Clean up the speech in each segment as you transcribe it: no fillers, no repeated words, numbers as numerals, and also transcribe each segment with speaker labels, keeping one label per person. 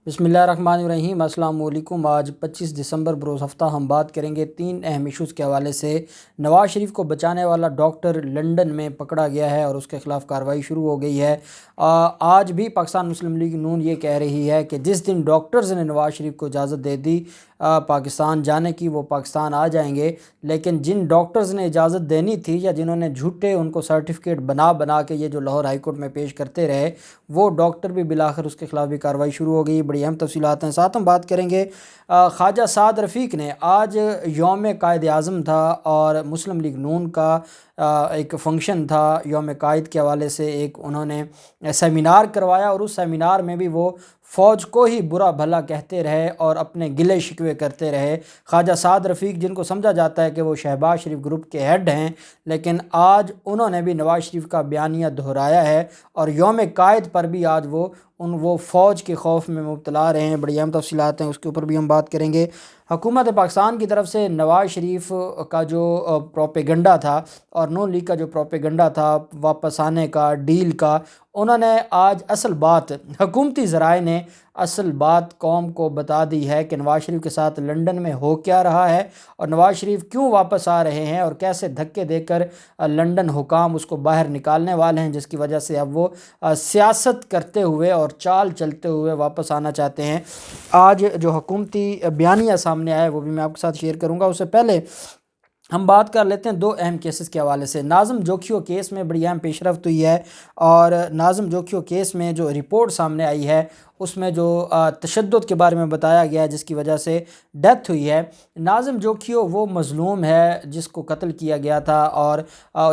Speaker 1: بسم اللہ الرحمن الرحیم۔ السلام علیکم۔ آج 25 دسمبر بروز ہفتہ ہم بات کریں گے 3 اہم ایشوز کے حوالے سے۔ نواز شریف کو بچانے والا ڈاکٹر لندن میں پکڑا گیا ہے اور اس کے خلاف کارروائی شروع ہو گئی ہے۔ آج بھی پاکستان مسلم لیگ نون یہ کہہ رہی ہے کہ جس دن ڈاکٹرز نے نواز شریف کو اجازت دے دی پاکستان جانے کی، وہ پاکستان آ جائیں گے، لیکن جن ڈاکٹرز نے اجازت دینی تھی یا جنہوں نے جھوٹے ان کو سرٹیفکیٹ بنا کے یہ جو لاہور ہائی کورٹ میں پیش کرتے رہے، وہ ڈاکٹر بھی بالآخر اس کے خلاف بھی کارروائی شروع ہو گئی۔ بڑی اہم تفصیلات ہیں، ساتھ ہم بات کریں گے خواجہ سعد رفیق نے آج یوم قائد اعظم تھا اور مسلم لیگ نون کا ایک فنکشن تھا یوم قائد کے حوالے سے، ایک انہوں نے سیمینار کروایا اور اس سیمینار میں بھی وہ فوج کو ہی برا بھلا کہتے رہے اور اپنے گلے شکوے کرتے رہے۔ خواجہ سعد رفیق جن کو سمجھا جاتا ہے کہ وہ شہباز شریف گروپ کے ہیڈ ہیں، لیکن آج انہوں نے بھی نواز شریف کا بیانیہ دہرایا ہے اور یوم قائد پر بھی آج وہ فوج کے خوف میں مبتلا رہے ہیں۔ بڑی اہم تفصیلات ہیں، اس کے اوپر بھی ہم بات کریں گے۔ حکومت پاکستان کی طرف سے نواز شریف کا جو پروپیگنڈا تھا اور نون لیگ کا جو پروپیگنڈا تھا واپس آنے کا، ڈیل کا، انہوں نے آج اصل بات، حکومتی ذرائع نے اصل بات قوم کو بتا دی ہے کہ نواز شریف کے ساتھ لندن میں ہو کیا رہا ہے اور نواز شریف کیوں واپس آ رہے ہیں اور کیسے دھکے دے کر لندن حکام اس کو باہر نکالنے والے ہیں، جس کی وجہ سے اب وہ سیاست کرتے ہوئے اور چال چلتے ہوئے واپس آنا چاہتے ہیں۔ آج جو حکومتی بیانیہ سامنے آیا ہے وہ بھی میں آپ کے ساتھ شیئر کروں گا۔ اس سے پہلے ہم بات کر لیتے ہیں 2 اہم کیسز کے حوالے سے۔ ناظم جوکھیو کیس میں بڑی اہم پیش رفت ہوئی ہے اور ناظم جوکھیو کیس میں جو رپورٹ سامنے آئی ہے اس میں جو تشدد کے بارے میں بتایا گیا ہے جس کی وجہ سے ڈیتھ ہوئی ہے۔ ناظم جوکھیو وہ مظلوم ہے جس کو قتل کیا گیا تھا اور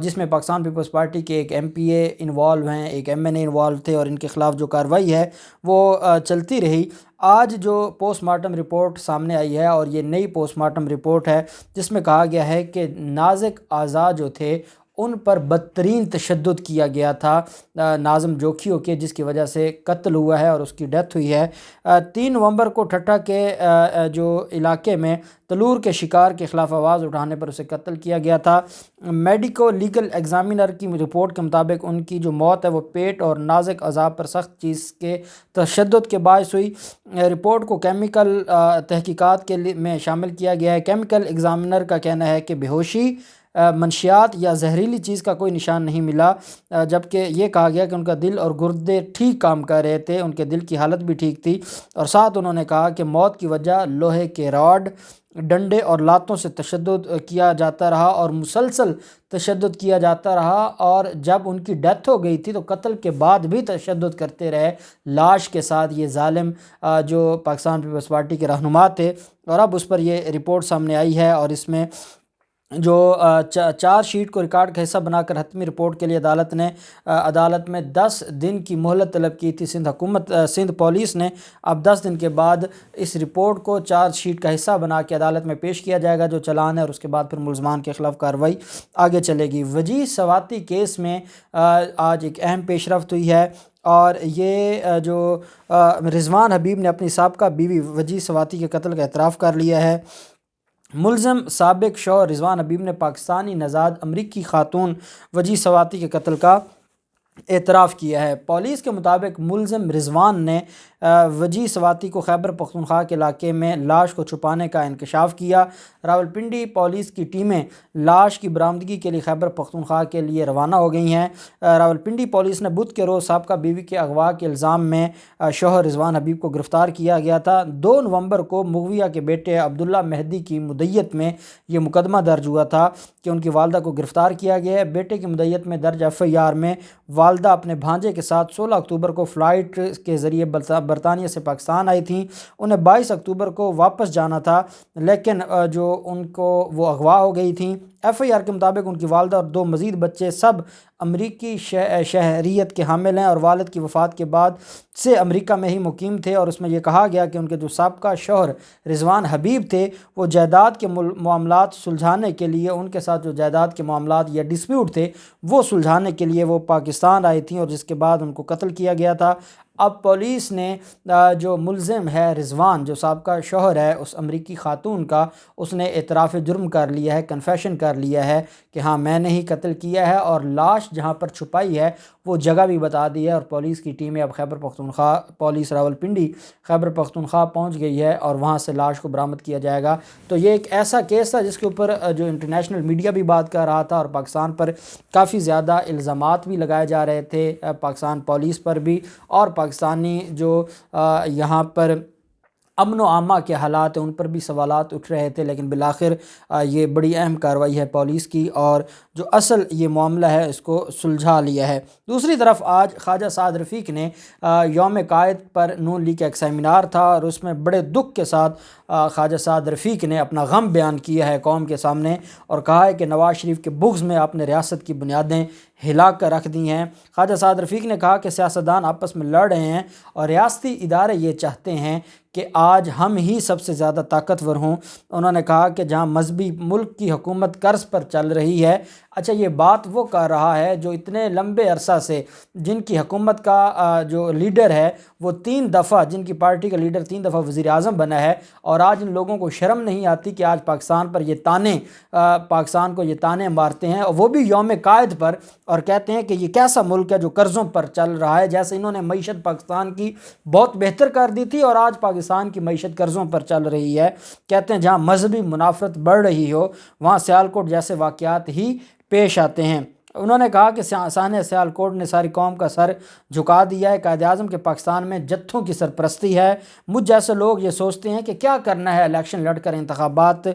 Speaker 1: جس میں پاکستان پیپلز پارٹی کے ایک ایم پی اے انوالو ہیں، ایک ایم این اے انوالو تھے اور ان کے خلاف جو کارروائی ہے وہ چلتی رہی۔ آج جو پوسٹ مارٹم رپورٹ سامنے آئی ہے اور یہ نئی پوسٹ مارٹم رپورٹ ہے جس میں کہا گیا ہے کہ نازک اعضاء جو تھے ان پر بدترین تشدد کیا گیا تھا ناظم جوکھیو کے، جس کی وجہ سے قتل ہوا ہے اور اس کی ڈیتھ ہوئی ہے۔ 3 نومبر کو ٹھٹھہ کے جو علاقے میں تلور کے شکار کے خلاف آواز اٹھانے پر اسے قتل کیا گیا تھا۔ میڈیکو لیگل ایگزامینر کی رپورٹ کے مطابق ان کی جو موت ہے وہ پیٹ اور نازک اعضاء پر سخت چیز کے تشدد کے باعث ہوئی۔ رپورٹ کو کیمیکل تحقیقات کے میں شامل کیا گیا ہے۔ کیمیکل ایگزامینر کا کہنا ہے کہ بے ہوشی، منشیات یا زہریلی چیز کا کوئی نشان نہیں ملا، جبکہ یہ کہا گیا کہ ان کا دل اور گردے ٹھیک کام کر رہے تھے، ان کے دل کی حالت بھی ٹھیک تھی، اور ساتھ انہوں نے کہا کہ موت کی وجہ لوہے کے راڈ، ڈنڈے اور لاتوں سے تشدد کیا جاتا رہا اور مسلسل تشدد کیا جاتا رہا، اور جب ان کی ڈیتھ ہو گئی تھی تو قتل کے بعد بھی تشدد کرتے رہے لاش کے ساتھ یہ ظالم جو پاکستان پیپلز پارٹی کے رہنما تھے۔ اور اب اس پر یہ رپورٹ سامنے آئی ہے اور اس میں جو 4 شیٹ کو ریکارڈ کا حصہ بنا کر حتمی رپورٹ کے لیے عدالت میں 10 دن کی مہلت طلب کی تھی سندھ پولیس نے۔ اب 10 دن کے بعد اس رپورٹ کو 4 شیٹ کا حصہ بنا کے عدالت میں پیش کیا جائے گا جو چلان ہے، اور اس کے بعد پھر ملزمان کے خلاف کارروائی آگے چلے گی۔ وجیح سواتی کیس میں آج ایک اہم پیش رفت ہوئی ہے اور یہ جو رضوان حبیب نے اپنی سابقہ بیوی وجیح سواتی کے قتل کا اعتراف کر لیا ہے۔ ملزم سابق شوہر رضوان حبیب نے پاکستانی نژاد امریکی خاتون وجیح سواتی کے قتل کا اعتراف کیا ہے۔ پولیس کے مطابق ملزم رضوان نے وجیح سواتی کو خیبر پختونخوا کے علاقے میں لاش کو چھپانے کا انکشاف کیا۔ راولپنڈی پولیس کی ٹیمیں لاش کی برآمدگی کے لیے خیبر پختونخوا کے لیے روانہ ہو گئی ہیں۔ راولپنڈی پولیس نے بدھ کے روز سابقہ بیوی کے اغوا کے الزام میں شوہر رضوان حبیب کو گرفتار کیا گیا تھا۔ 2 نومبر کو مغویہ کے بیٹے عبداللہ مہدی کی مدعیت میں یہ مقدمہ درج ہوا تھا کہ ان کی والدہ کو گرفتار کیا گیا ہے۔ بیٹے کی مدعیت میں درج FIR میں والدہ اپنے بھانجے کے ساتھ 16 اکتوبر کو فلائٹ کے ذریعے برطانیہ سے پاکستان آئی تھیں۔ انہیں 22 اکتوبر کو واپس جانا تھا، لیکن جو ان کو وہ اغوا ہو گئی تھیں۔ FIR کے مطابق ان کی والدہ اور 2 مزید بچے سب امریکی شہریت کے حامل ہیں اور والد کی وفات کے بعد سے امریکہ میں ہی مقیم تھے، اور اس میں یہ کہا گیا کہ ان کے جو سابقہ شوہر رضوان حبیب تھے وہ جائیداد کے معاملات سلجھانے کے لیے، ان کے ساتھ جو جائیداد کے معاملات یا ڈسپیوٹ تھے وہ سلجھانے کے لیے وہ پاکستان آئی تھیں، اور جس کے بعد ان کو قتل کیا گیا تھا۔ اب پولیس نے جو ملزم ہے رضوان، جو سابقہ شوہر ہے اس امریکی خاتون کا، اس نے اعتراف جرم کر لیا ہے، کنفیشن کر لیا ہے کہ ہاں میں نے ہی قتل کیا ہے، اور لاش جہاں پر چھپائی ہے وہ جگہ بھی بتا دی ہے، اور پولیس کی ٹیمیں اب خیبر پختونخوا پولیس راولپنڈی خیبر پختونخوا پہنچ گئی ہے اور وہاں سے لاش کو برآمد کیا جائے گا۔ تو یہ ایک ایسا کیس تھا جس کے اوپر جو انٹرنیشنل میڈیا بھی بات کر رہا تھا، اور پاکستان پر کافی زیادہ الزامات بھی لگائے جا رہے تھے، پاکستان پولیس پر بھی، اور پاکستانی جو یہاں پر امن و امہ کے حالات ہیں ان پر بھی سوالات اٹھ رہے تھے، لیکن بالآخر یہ بڑی اہم کارروائی ہے پولیس کی، اور جو اصل یہ معاملہ ہے اس کو سلجھا لیا ہے۔ دوسری طرف آج خواجہ سعد رفیق نے یوم قائد پر نون لیگ کا ایک سیمینار تھا، اور اس میں بڑے دکھ کے ساتھ خواجہ سعد رفیق نے اپنا غم بیان کیا ہے قوم کے سامنے، اور کہا ہے کہ نواز شریف کے بغض میں آپ نے ریاست کی بنیادیں ہلا کر رکھ دی ہیں۔ خواجہ سعد رفیق نے کہا کہ سیاستدان آپس میں لڑ رہے ہیں اور ریاستی ادارے یہ چاہتے ہیں کہ آج ہم ہی سب سے زیادہ طاقتور ہوں۔ انہوں نے کہا کہ جہاں مذہبی ملک کی حکومت قرض پر چل رہی ہے، اچھا یہ بات وہ کر رہا ہے جو اتنے لمبے عرصہ سے جن کی حکومت کا جو لیڈر ہے وہ 3 دفعہ، جن کی پارٹی کا لیڈر 3 دفعہ وزیر اعظم بنا ہے، اور آج ان لوگوں کو شرم نہیں آتی کہ آج پاکستان پر یہ تانے پاکستان کو یہ تانے مارتے ہیں، اور وہ بھی یوم قائد پر، اور کہتے ہیں کہ یہ کیسا ملک ہے جو قرضوں پر چل رہا ہے، جیسے انہوں نے معیشت پاکستان کی بہت بہتر کر دی تھی اور آج پاکستان کی معیشت قرضوں پر چل رہی ہے۔ کہتے ہیں جہاں مذہبی منافرت بڑھ رہی ہو وہاں سیالکوٹ جیسے واقعات ہی پیش آتے ہیں۔ انہوں نے کہا کہ سانحہ سیالکوٹ نے ساری قوم کا سر جھکا دیا ہے، قائد اعظم کے پاکستان میں جتھوں کی سرپرستی ہے۔ مجھ جیسے لوگ یہ سوچتے ہیں کہ کیا کرنا ہے الیکشن لڑ کر، انتخابات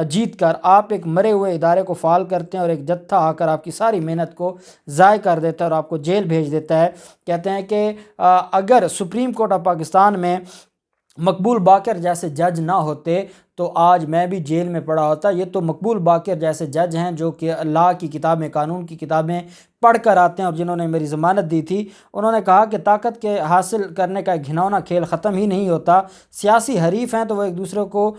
Speaker 1: جیت کر، آپ ایک مرے ہوئے ادارے کو فعال کرتے ہیں اور ایک جتھا آ کر آپ کی ساری محنت کو ضائع کر دیتا ہے اور آپ کو جیل بھیج دیتا ہے۔ کہتے ہیں کہ اگر سپریم کورٹ آف پاکستان میں مقبول باقر جیسے جج نہ ہوتے تو آج میں بھی جیل میں پڑا ہوتا۔ یہ تو مقبول باقر جیسے جج ہیں جو کہ لاء کی کتابیں، قانون کی کتابیں پڑھ کر آتے ہیں اور جنہوں نے میری ضمانت دی تھی۔ انہوں نے کہا کہ طاقت کے حاصل کرنے کا ایک گھناؤنا کھیل ختم ہی نہیں ہوتا، سیاسی حریف ہیں تو وہ ایک دوسرے کو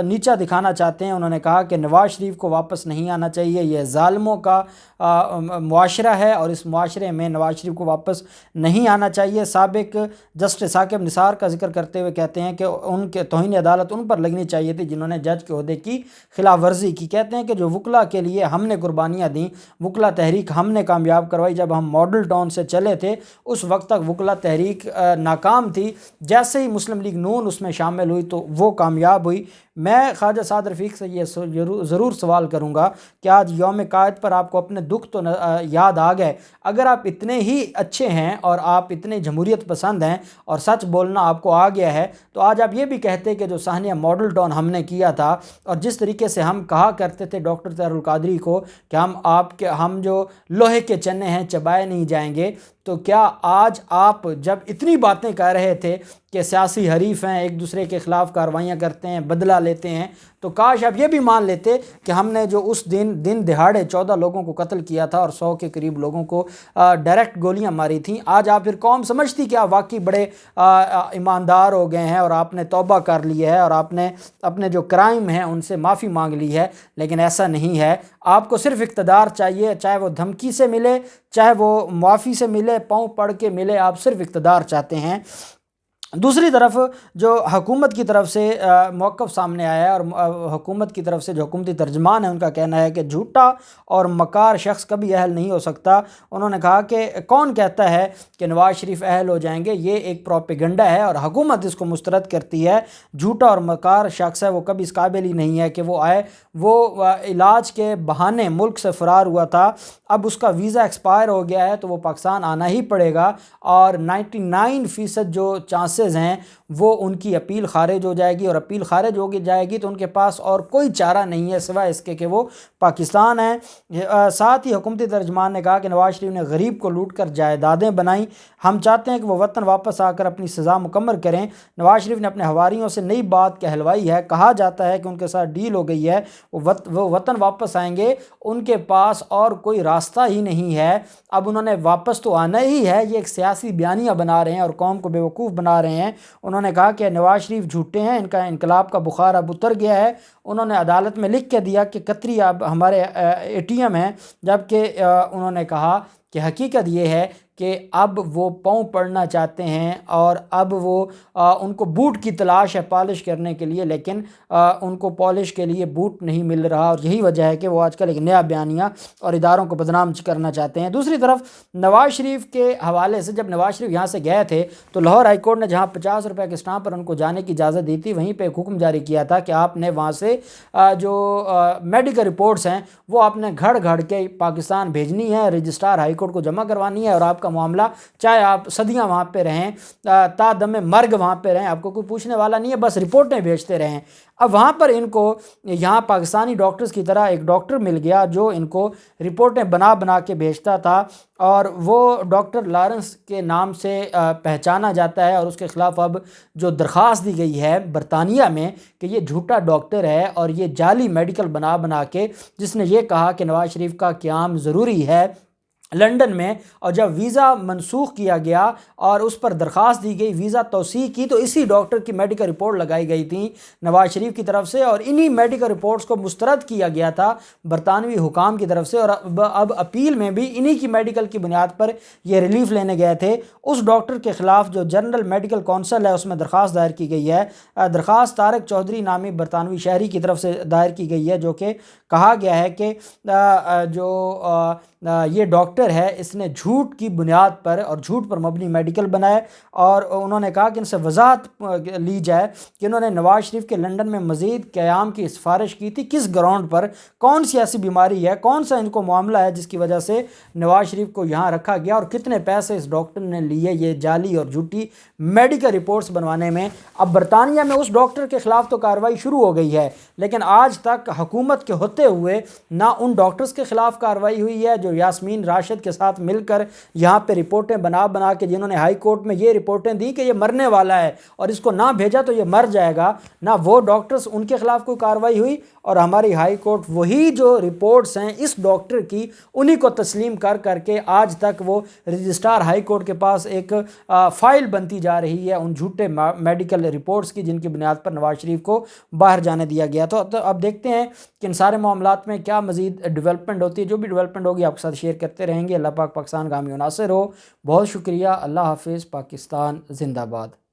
Speaker 1: نیچا دکھانا چاہتے ہیں۔ انہوں نے کہا کہ نواز شریف کو واپس نہیں آنا چاہیے، یہ ظالموں کا معاشرہ ہے اور اس معاشرے میں نواز شریف کو واپس نہیں آنا چاہیے۔ سابق جسٹس ثاقب نثار کا ذکر کرتے ہوئے کہتے ہیں کہ ان کے توہین عدالت ان پر لگنی چاہیے تھی جنہوں نے جج کے عہدے کی خلاف ورزی کی۔ کہتے ہیں کہ جو وکلا کے لیے ہم نے قربانیاں دیں، وکلا تحریک ہم نے کامیاب کروائی، جب ہم ماڈل ٹاؤن سے چلے تھے اس وقت تک وکلا تحریک ناکام تھی، جیسے ہی مسلم لیگ نون اس میں شامل ہوئی تو وہ کامیاب ہوئی۔ میں خواجہ سعد رفیق سے یہ ضرور سوال کروں گا کہ آج یوم قائد پر آپ کو اپنے دکھ تو یاد آ گئے، اگر آپ اتنے ہی اچھے ہیں اور آپ اتنے جمہوریت پسند ہیں اور سچ بولنا آپ کو آ گیا ہے تو آج آپ یہ بھی کہتے کہ جو سانحہ ماڈل ٹاؤن ہم نے کیا تھا، اور جس طریقے سے ہم کہا کرتے تھے ڈاکٹر طاہر القادری کو کہ ہم جو لوہے کے چنے ہیں چبائے نہیں جائیں گے، تو کیا آج آپ جب اتنی باتیں کہہ رہے تھے کہ سیاسی حریف ہیں، ایک دوسرے کے خلاف کارروائیاں کرتے ہیں، بدلہ لیتے ہیں، تو کاش آپ یہ بھی مان لیتے کہ ہم نے جو اس دن دہاڑے 14 لوگوں کو قتل کیا تھا اور 100 کے قریب لوگوں کو ڈائریکٹ گولیاں ماری تھیں، آج آپ پھر قوم سمجھتی کہ آپ واقعی بڑے ایماندار ہو گئے ہیں اور آپ نے توبہ کر لی ہے اور آپ نے اپنے جو کرائم ہیں ان سے معافی مانگ لی ہے، لیکن ایسا نہیں ہے۔ آپ کو صرف اقتدار چاہیے، چاہے وہ دھمکی سے ملے، چاہے وہ معافی سے ملے، پاؤں پڑھ کے ملے، آپ صرف اقتدار چاہتے ہیں۔ دوسری طرف جو حکومت کی طرف سے موقف سامنے آیا ہے، اور حکومت کی طرف سے جو حکومتی ترجمان ہیں ان کا کہنا ہے کہ جھوٹا اور مکار شخص کبھی اہل نہیں ہو سکتا۔ انہوں نے کہا کہ کون کہتا ہے کہ نواز شریف اہل ہو جائیں گے، یہ ایک پروپیگنڈا ہے اور حکومت اس کو مسترد کرتی ہے۔ جھوٹا اور مکار شخص ہے، وہ کبھی اس قابل ہی نہیں ہے کہ وہ آئے، وہ علاج کے بہانے ملک سے فرار ہوا تھا، اب اس کا ویزا ایکسپائر ہو گیا ہے تو وہ پاکستان آنا ہی پڑے گا، اور 99% جو چانسز ہیں وہ ان کی اپیل خارج ہو جائے گی، اور اپیل خارج ہو جائے گی تو ان کے پاس اور کوئی چارہ نہیں ہے سوائے اس کے کہ وہ پاکستان ہیں۔ ساتھ ہی حکومتی ترجمان نے کہا کہ نواز شریف نے غریب کو لوٹ کر جائیدادیں بنائیں، ہم چاہتے ہیں کہ وہ وطن واپس آ کر اپنی سزا مکمل کریں۔ نواز شریف نے اپنے حواریوں سے نئی بات کہلوائی ہے، کہا جاتا ہے کہ ان کے ساتھ ڈیل ہو گئی ہے، وہ وطن واپس آئیں گے، ان کے پاس اور کوئی راستہ ہی نہیں ہے، اب انہوں نے واپس تو آنا ہی ہے۔ یہ ایک سیاسی بیانیہ بنا رہے ہیں اور قوم کو بیوقوف بنا رہے ہیں۔ انہوں نے کہا کہ نواز شریف جھوٹے ہیں، ان کا انقلاب کا بخار اب اتر گیا ہے۔ انہوں نے عدالت میں لکھ کے دیا کہ قطری اب ہمارے ATM ہیں، جبکہ انہوں نے کہا کہ حقیقت یہ ہے کہ اب وہ پاؤں پڑنا چاہتے ہیں اور اب وہ ان کو بوٹ کی تلاش ہے پالش کرنے کے لیے، لیکن ان کو پالش کے لیے بوٹ نہیں مل رہا، اور یہی وجہ ہے کہ وہ آج کل ایک نیا بیانیہ اور اداروں کو بدنام کرنا چاہتے ہیں۔ دوسری طرف نواز شریف کے حوالے سے، جب نواز شریف یہاں سے گئے تھے تو لاہور ہائی کورٹ نے جہاں 50 روپے کے اسٹامپ پر ان کو جانے کی اجازت دی تھی، وہیں پہ ایک حکم جاری کیا تھا کہ آپ نے وہاں سے جو میڈیکل رپورٹس ہیں وہ آپ نے گھڑ گھڑ کے پاکستان بھیجنی ہے، رجسٹرار ہائی کورٹ کو جمع کروانی ہے، اور آپ کا معاملہ چاہے آپ صدیاں وہاں پہ رہیں، تا دم مرگ وہاں پہ رہیں، آپ کو کوئی پوچھنے والا نہیں ہے، بس رپورٹیں بھیجتے رہیں۔ اب وہاں پر ان کو یہاں پاکستانی ڈاکٹرز کی طرح ایک ڈاکٹر مل گیا جو ان کو رپورٹیں بنا بنا کے بھیجتا تھا، اور وہ ڈاکٹر لارنس کے نام سے پہچانا جاتا ہے، اور اس کے خلاف اب جو درخواست دی گئی ہے برطانیہ میں کہ یہ جھوٹا ڈاکٹر ہے اور یہ جعلی میڈیکل بنا بنا کے، جس نے یہ کہا کہ نواز شریف کا قیام ضروری ہے لنڈن میں، اور جب ویزا منسوخ کیا گیا اور اس پر درخواست دی گئی ویزا توسیع کی، تو اسی ڈاکٹر کی میڈیکل رپورٹ لگائی گئی تھی نواز شریف کی طرف سے، اور انہی میڈیکل رپورٹس کو مسترد کیا گیا تھا برطانوی حکام کی طرف سے، اور اب اپیل میں بھی انہی کی میڈیکل کی بنیاد پر یہ ریلیف لینے گئے تھے۔ اس ڈاکٹر کے خلاف جو جنرل میڈیکل کونسل ہے اس میں درخواست دائر کی گئی ہے، درخواست طارق چودھری نامی برطانوی شہری کی طرف سے دائر کی گئی ہے، جو کہ کہا گیا ہے کہ یہ ڈاکٹر ہے اس نے جھوٹ کی بنیاد پر اور جھوٹ پر مبنی میڈیکل بنائے، اور انہوں نے کہا کہ ان سے وضاحت لی جائے کہ انہوں نے نواز شریف کے لنڈن میں مزید قیام کی سفارش کی تھی کس گراؤنڈ پر، کون سی ایسی بیماری ہے، کون سا ان کو معاملہ ہے جس کی وجہ سے نواز شریف کو یہاں رکھا گیا، اور کتنے پیسے اس ڈاکٹر نے لیے یہ جعلی اور جھوٹی میڈیکل رپورٹس بنوانے میں۔ اب برطانیہ میں اس ڈاکٹر کے خلاف تو کارروائی شروع ہو گئی ہے، لیکن آج تک حکومت کے ہوتے ہوئے نہ ان ڈاکٹرز کے خلاف کارروائی ہوئی ہے جو یاسمین راشد کے ساتھ مل کر یہاں پہ رپورٹیں بنا کے جنہوں نے ہائی کورٹ میں یہ رپورٹیں دی کہ یہ مرنے والا ہے اور اس کو نہ بھیجا تو یہ مر جائے گا، نہ وہ ڈاکٹرز ان کے خلاف کوئی کارروائی ہوئی، اور ہماری ہائی کورٹ وہی جو رپورٹس ہیں اس ڈاکٹر کی انہی کو تسلیم کر کے آج تک وہ رجسٹرار ہائی کورٹ کے پاس ایک فائل بنتی جا رہی ہے ان جھوٹے میڈیکل رپورٹس کی، جن کی بنیاد پر نواز شریف کو باہر جانے دیا گیا۔ تو اب دیکھتے ہیں کہ ان سارے معاملات میں کیا مزید ڈیولپمنٹ ہوتی ہے، جو بھی ڈیولپمنٹ ہوگی آپ کے ساتھ شیئر کرتے رہیں گے۔ اللہ پاک پاکستان کا حامی و ناصر ہو۔ بہت شکریہ، اللہ حافظ، پاکستان زندہ باد۔